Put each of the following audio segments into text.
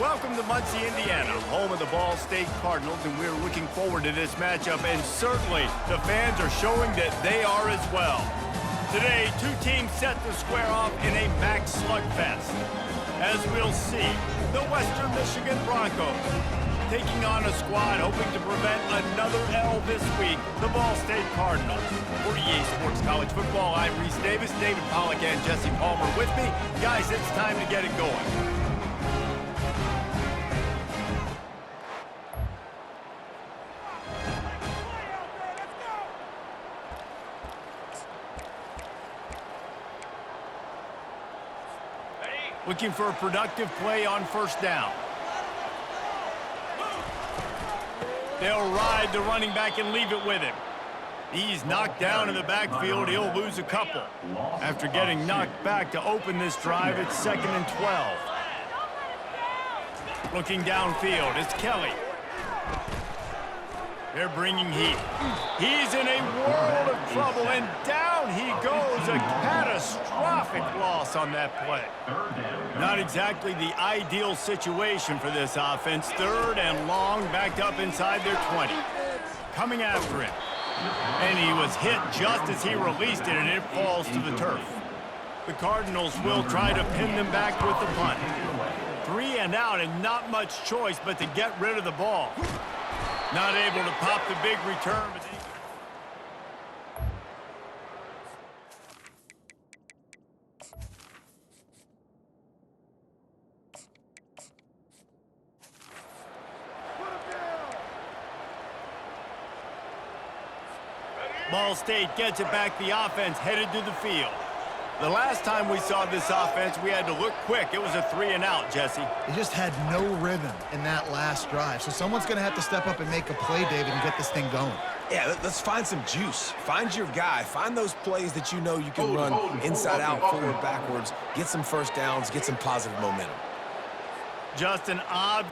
Welcome to Muncie, Indiana, home of the Ball State Cardinals, and we're looking forward to this matchup, and certainly the fans are showing that they are as well. Today, two teams set to square off in a MAC slugfest. As we'll see, the Western Michigan Broncos taking on a squad hoping to prevent another L this week, the Ball State Cardinals. For EA Sports College Football, I'm Reese Davis, David Pollack, and Jesse Palmer with me. Guys, it's time to get it going. Looking for a productive play on first down. They'll ride the running back and leave it with him. He's knocked down in the backfield. He'll lose a couple. After getting knocked back to open this drive, it's 2nd and 12. Looking downfield, it's Kelly. They're bringing heat. He's in a world of trouble, and down he goes. A catastrophic loss on that play. Not exactly the ideal situation for this offense. 3rd and long, backed up inside their 20. Coming after him. And he was hit just as he released it, and it falls to the turf. The Cardinals will try to pin them back with the punt. 3 and out, and not much choice but to get rid of the ball. Not able to pop the big return. Ball State gets it back. The offense headed to the field. The last time we saw this offense, we had to look quick. It was a 3 and out, Jesse. They just had no rhythm in that last drive. So someone's going to have to step up and make a play, David, and get this thing going. Yeah, let's find some juice. Find your guy. Find those plays that you know you can run inside out, forward, backwards. Get some first downs. Get some positive momentum. Just an odd...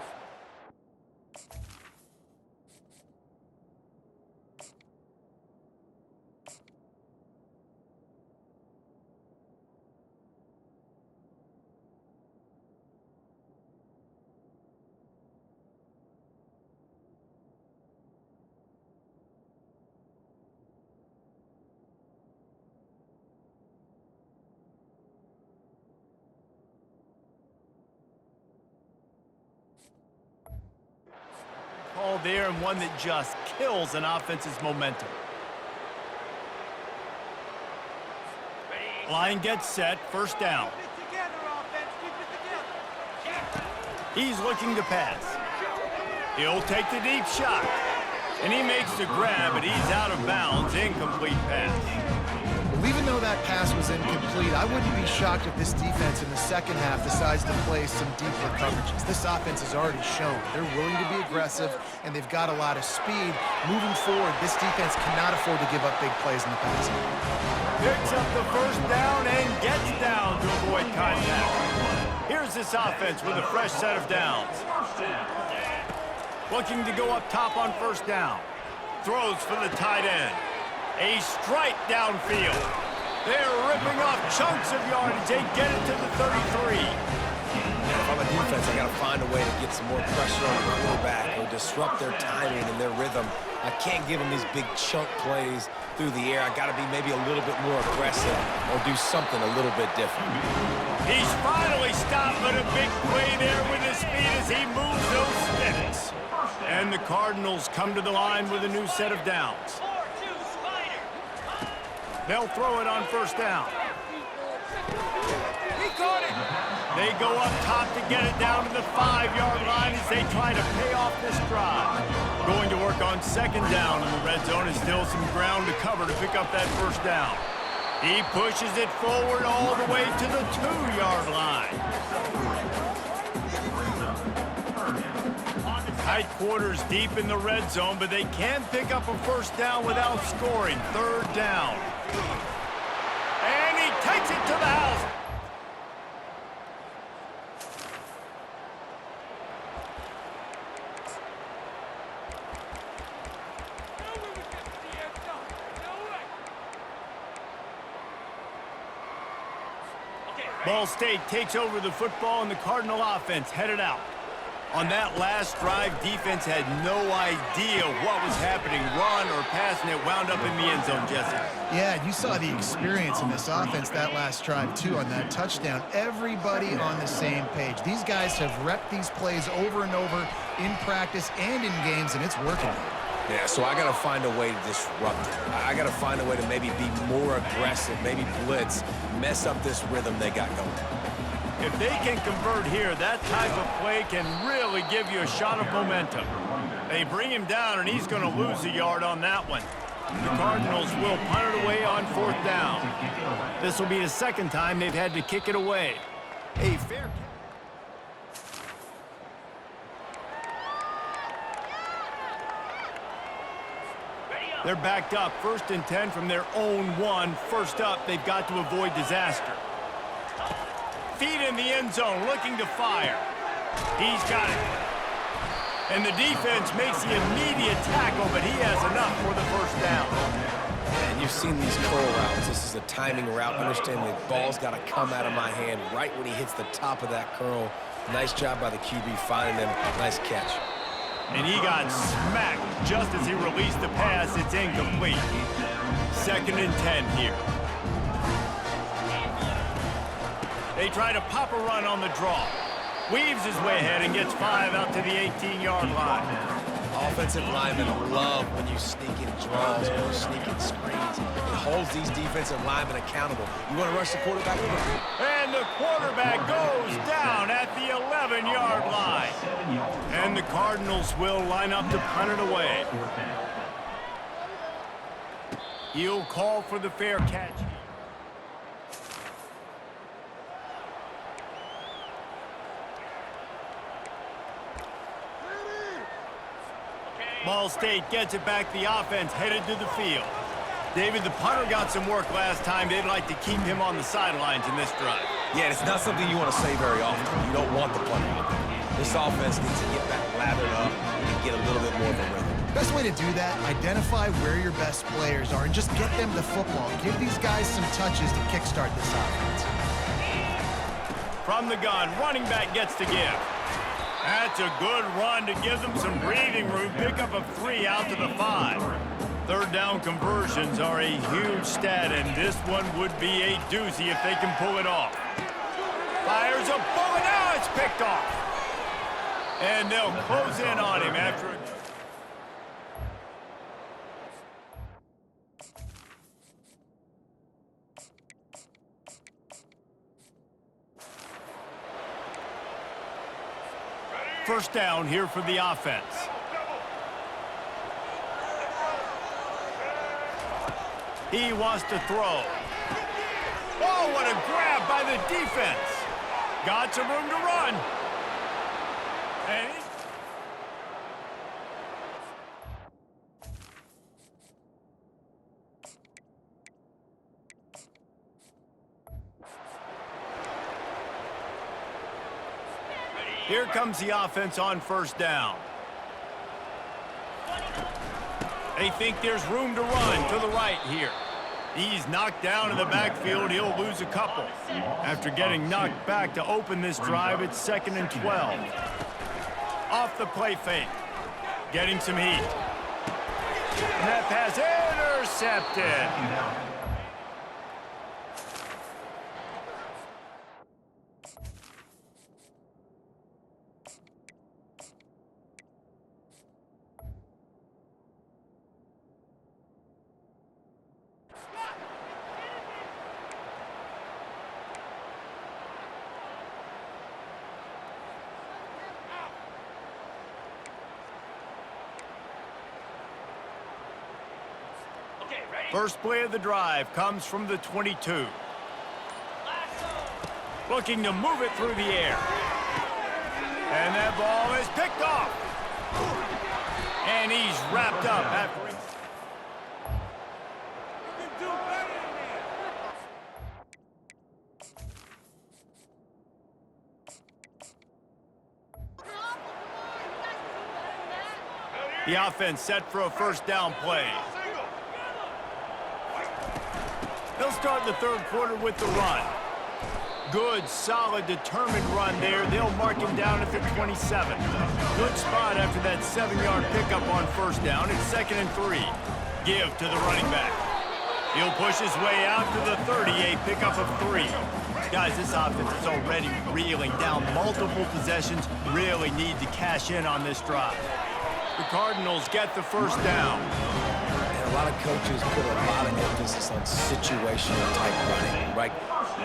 call there, and one that just kills an offense's momentum. Line gets set, first down. He's looking to pass. He'll take the deep shot. And he makes the grab, but he's out of bounds. Incomplete pass. Well, even though that pass was incomplete, I wouldn't be shocked if this defense in the second half decides to play some deeper coverages. This offense has already shown they're willing to be aggressive, and they've got a lot of speed. Moving forward, this defense cannot afford to give up big plays in the passing game. Picks up the first down and gets down to avoid contact. Here's this offense with a fresh set of downs. Looking to go up top on first down. Throws for the tight end. A strike downfield. They're ripping off chunks of yardage. They get it to the 33. If I'm a defense, I got to find a way to get some more pressure on the quarterback or disrupt their timing and their rhythm. I can't give them these big chunk plays through the air. I got to be maybe a little bit more aggressive or do something a little bit different. He's finally stopped, but a big play there with his feet as he moves those sticks. And the Cardinals come to the line with a new set of downs. They'll throw it on first down. He caught it. They go up top to get it down to the 5-yard line as they try to pay off this drive. Going to work on second down in the red zone, and still some ground to cover to pick up that first down. He pushes it forward all the way to the 2-yard line. Tight quarters deep in the red zone, but they can pick up a first down without scoring. 3rd down. And he takes it to the house. Ball State takes over the football, and the Cardinal offense headed out. On that last drive, defense had no idea what was happening. Run or pass, and it wound up in the end zone, Jesse. Yeah, you saw the experience in this offense that last drive, too, on that touchdown. Everybody on the same page. These guys have repped these plays over and over in practice and in games, and it's working. Yeah, so I got to find a way to disrupt it. I got to find a way to maybe be more aggressive, maybe blitz, mess up this rhythm they got going. If they can convert here, that type of play can really give you a shot of momentum. They bring him down, and he's going to lose a yard on that one. The Cardinals will punt it away on 4th down. This will be the second time they've had to kick it away. A fair catch. They're backed up, 1st and 10 from their own 1. First up, they've got to avoid disaster. Feet in the end zone, looking to fire. He's got it. And the defense makes the immediate tackle, but he has enough for the 1st down. And you've seen these curl routes. This is a timing route. Understand the ball's got to come out of my hand right when he hits the top of that curl. Nice job by the QB finding him. Nice catch. And he got smacked just as he released the pass. It's incomplete. 2nd and 10 here. They try to pop a run on the draw. Weaves his way ahead and gets 5 out to the 18-yard line. Offensive linemen love when you sneak in draws, when you sneak in screens. It holds these defensive linemen accountable. You want to rush the quarterback? And the quarterback goes down at the 11-yard line. And the Cardinals will line up to punt it away. He'll call for the fair catch. Ball State gets it back. The offense headed to the field. David, the punter got some work last time. They'd like to keep him on the sidelines in this drive. Yeah, it's not something you want to say very often. You don't want the punter out there. This offense needs to get back lathered up and get a little bit more of a rhythm. Best way to do that, identify where your best players are and just get them the football. Give these guys some touches to kickstart this offense. From the gun, running back gets to give. That's a good run to give them some breathing room. Pick up a 3 out to the 5. 3rd down conversions are a huge stat, and this one would be a doozy if they can pull it off. Fires a bullet. Now it's picked off. And they'll close in on him after a... First down here for the offense. He wants to throw. Oh, what a grab by the defense. Got some room to run. And here comes the offense on 1st down. They think there's room to run to the right here. He's knocked down in the backfield. He'll lose a couple. After getting knocked back to open this drive, it's 2nd and 12. Off the play fake. Getting some heat. And that pass intercepted. First play of the drive comes from the 22. Looking to move it through the air. And that ball is picked off. And he's wrapped up after it. The offense set for a 1st down play. They'll start the 3rd quarter with the run. Good, solid, determined run there. They'll mark him down at the 27. Good spot after that 7-yard pickup on first down. It's 2nd and 3. Give to the running back. He'll push his way out to the 30, a pickup of 3. Guys, this offense is already reeling down multiple possessions. Really need to cash in on this drive. The Cardinals get the first down. And a lot of coaches put a lot of emphasis on situational type running, right?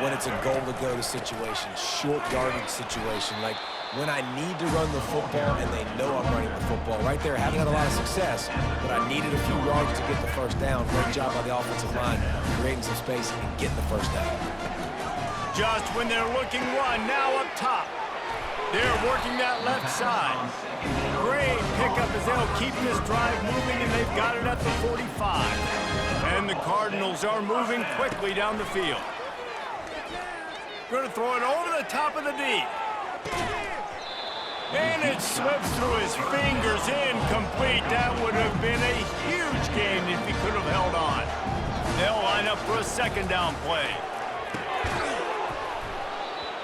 When it's a goal to go to situation, short yardage situation, like when I need to run the football and they know I'm running the football. Right there, haven't had a lot of success, but I needed a few yards to get the first down. Great job by the offensive line, creating some space and getting the first down. Just when they're looking one, now up top. They're working that left side. Great pickup as they'll keep this drive moving, and they've got it at the 45. And the Cardinals are moving quickly down the field. Going to throw it over the top of the D. And it slips through his fingers, incomplete. That would have been a huge gain if he could have held on. They'll line up for a 2nd down play.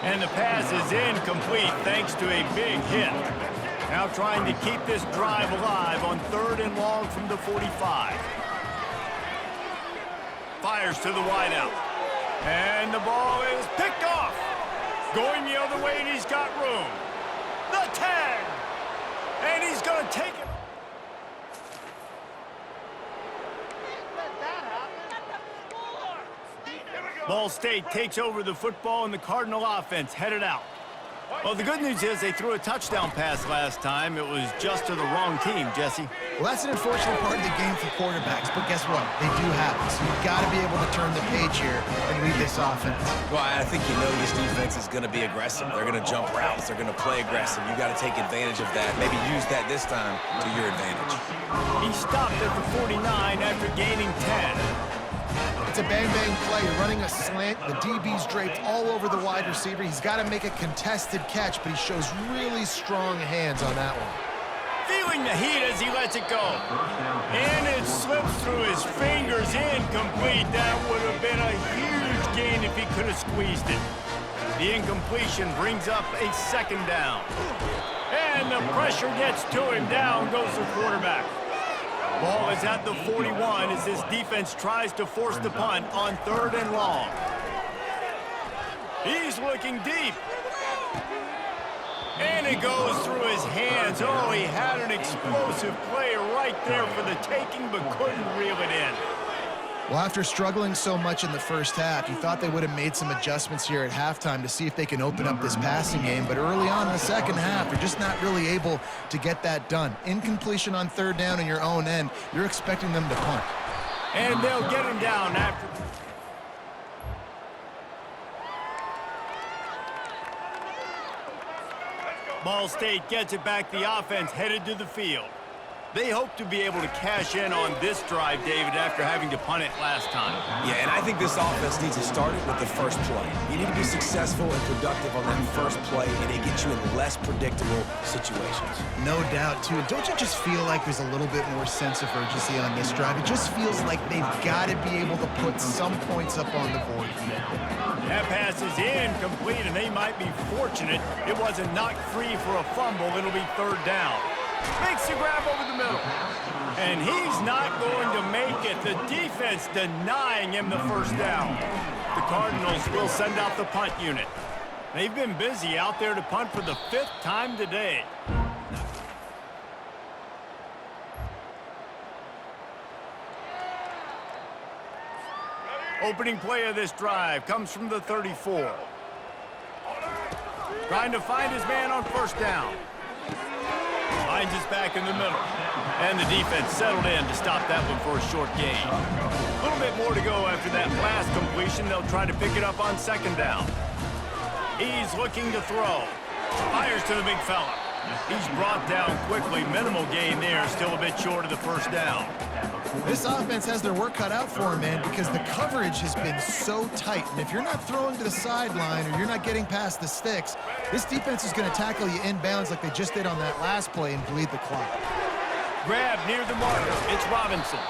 And the pass is incomplete thanks to a big hit. Now trying to keep this drive alive on 3rd and long from the 45. Fires to the wideout. And the ball is picked off. Going the other way, and he's got room. The tag. And he's going to take it. Ball State takes over the football, and the Cardinal offense headed out. Well, the good news is they threw a touchdown pass last time. It was just to the wrong team, Jesse. Well, that's an unfortunate part of the game for quarterbacks, but guess what? They do happen, so you've got to be able to turn the page here and lead this offense. Well, I think you know this defense is going to be aggressive. They're going to jump routes. They're going to play aggressive. You got to take advantage of that. Maybe use that this time to your advantage. He stopped at the 49 after gaining 10. It's a bang-bang play. You're running a slant. The DB's draped all over the wide receiver. He's got to make a contested catch, but he shows really strong hands on that one. Feeling the heat as he lets it go. And it slips through his fingers, incomplete. That would have been a huge gain if he could have squeezed it. The incompletion brings up a 2nd down. And the pressure gets to him. Down goes the quarterback. Ball is at the 41 as this defense tries to force the punt on 3rd and long. He's looking deep. And it goes through his hands. Oh, he had an explosive play right there for the taking, but couldn't reel it in. Well, after struggling so much in the first half, you thought they would have made some adjustments here at halftime to see if they can open up this passing game. But early on in the second half, they're just not really able to get that done. Incompletion on 3rd down in your own end, you're expecting them to punt. And they'll get him down after. Ball State gets it back. The offense headed to the field. They hope to be able to cash in on this drive, David, after having to punt it last time. Yeah, and I think this offense needs to start it with the first play. You need to be successful and productive on that first play, and it gets you in less predictable situations. No doubt, too. Don't you just feel like there's a little bit more sense of urgency on this drive? It just feels like they've got to be able to put some points up on the board here. That pass is incomplete, and they might be fortunate it wasn't knocked free for a fumble. It'll be 3rd down. Makes the grab over the middle. And he's not going to make it. The defense denying him the first down. The Cardinals will send out the punt unit. They've been busy out there to punt for the 5th time today. Opening play of this drive comes from the 34. Trying to find his man on first down. Finds his back in the middle. And the defense settled in to stop that one for a short gain. A little bit more to go after that last completion. They'll try to pick it up on 2nd down. He's looking to throw. Fires to the big fella. He's brought down quickly. Minimal gain there. Still a bit short of the first down. This offense has their work cut out for them, man, because the coverage has been so tight. And if you're not throwing to the sideline or you're not getting past the sticks, this defense is going to tackle you inbounds like they just did on that last play and bleed the clock. Grab near the marker. It's Robinson.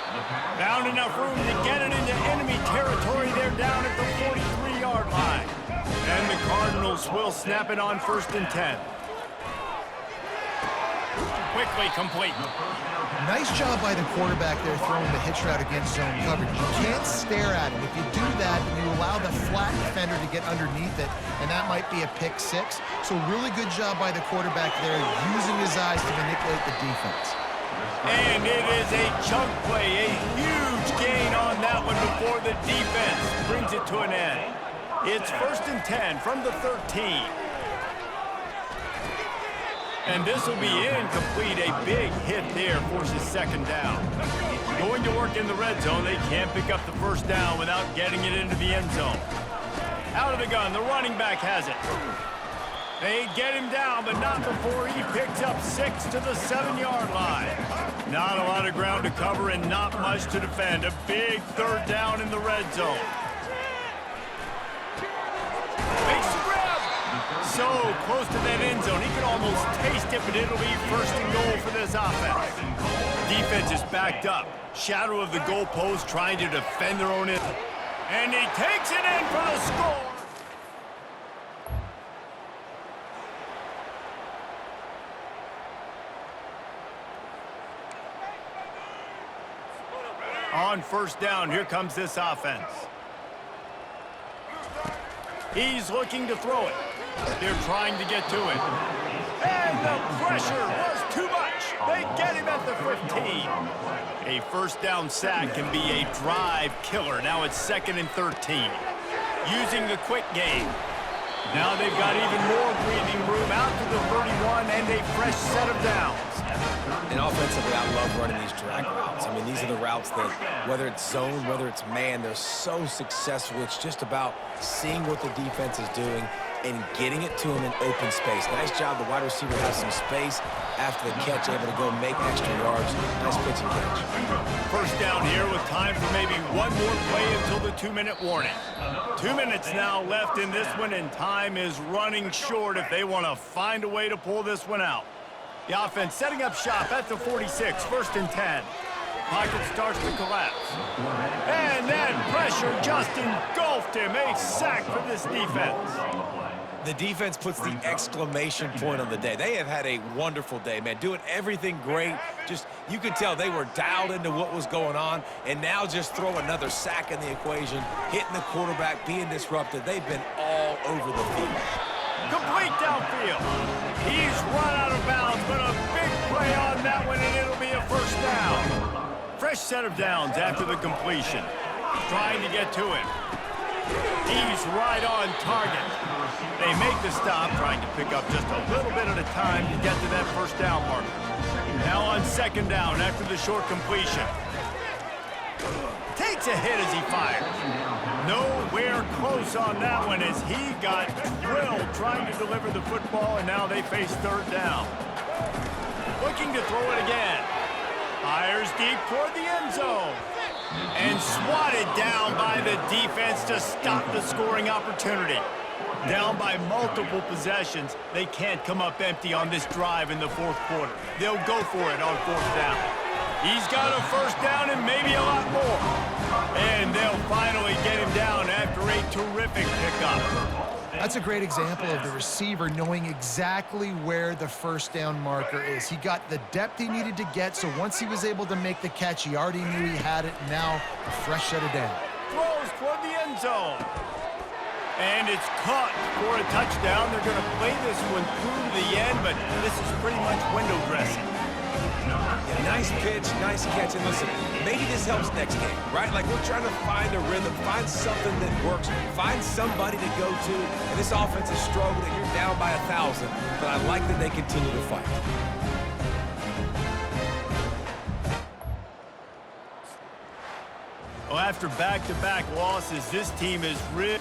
Found enough room to get it into enemy territory. They're down at the 43-yard line. And the Cardinals will snap it on 1st and 10. Quickly complete. Nice job by the quarterback there throwing the hitch route against zone coverage. You can't stare at him. If you do that, then you allow the flat defender to get underneath it, and that might be a pick six. So really good job by the quarterback there using his eyes to manipulate the defense. And it is a chunk play, a huge gain on that one before the defense brings it to an end. It's 1st and 10 from the 13. And this will be incomplete. A big hit there forces 2nd down. Going to work in the red zone. They can't pick up the 1st down without getting it into the end zone. Out of the gun, the running back has it. They get him down, but not before he picks up 6 to the 7-yard line. Not a lot of ground to cover and not much to defend. A big 3rd down in the red zone. Makes the grab. So close to that end zone. He could almost taste it, but it'll be 1st and goal for this offense. Defense is backed up. Shadow of the goalpost trying to defend their own end. And he takes it in for the score. On 1st down, here comes this offense. He's looking to throw it. They're trying to get to it. And the pressure was too much. They get him at the 15. A 1st down sack can be a drive killer. Now it's 2nd and 13. Using the quick game. Now they've got even more breathing room out to the 31 and a fresh set of downs. And offensively, I love running these drag routes. I mean, these are the routes that, whether it's zone, whether it's man, they're so successful. It's just about seeing what the defense is doing and getting it to them in open space. Nice job. The wide receiver has some space after the catch, able to go make extra yards. Nice pitch and catch. 1st down here with time for maybe one more play until the 2-minute warning. 2 minutes now left in this one, and time is running short if they want to find a way to pull this one out. The offense setting up shop at the 46, 1st and 10. Pocket starts to collapse. And that pressure just engulfed him. A sack for this defense. The defense puts the exclamation point on the day. They have had a wonderful day, man. Doing everything great. Just, you could tell they were dialed into what was going on. And now just throw another sack in the equation. Hitting the quarterback, being disrupted. They've been all over the field. Complete downfield. He's run out of bounds, but a big play on that one, and it'll be a 1st down. Fresh set of downs after the completion. Trying to get to it. He's right on target. They make the stop, trying to pick up just a little bit at a time to get to that 1st down marker. Now on 2nd down after the short completion. Takes a hit as he fires. Nowhere close on that one as he got drilled trying to deliver the football, and now they face 3rd down. Looking to throw it again. Fires deep toward the end zone. And swatted down by the defense to stop the scoring opportunity. Down by multiple possessions, they can't come up empty on this drive in the 4th quarter. They'll go for it on 4th down. He's got a 1st down and maybe a lot more. And they'll finally get him down after a terrific pickup. That's a great example of the receiver knowing exactly where the 1st down marker is. He got the depth he needed to get, so once he was able to make the catch, he already knew he had it. Now, a fresh set of down. Throws toward the end zone. And it's caught for a touchdown. They're going to play this one through to the end, but this is pretty much window dressing. Yeah, nice pitch, nice catch. And listen, maybe this helps next game, right? Like, we're trying to find a rhythm, find something that works, find somebody to go to. And this offense is struggling. You're down by 1,000, but I like that they continue to fight. Well, after back-to-back losses, this team is really...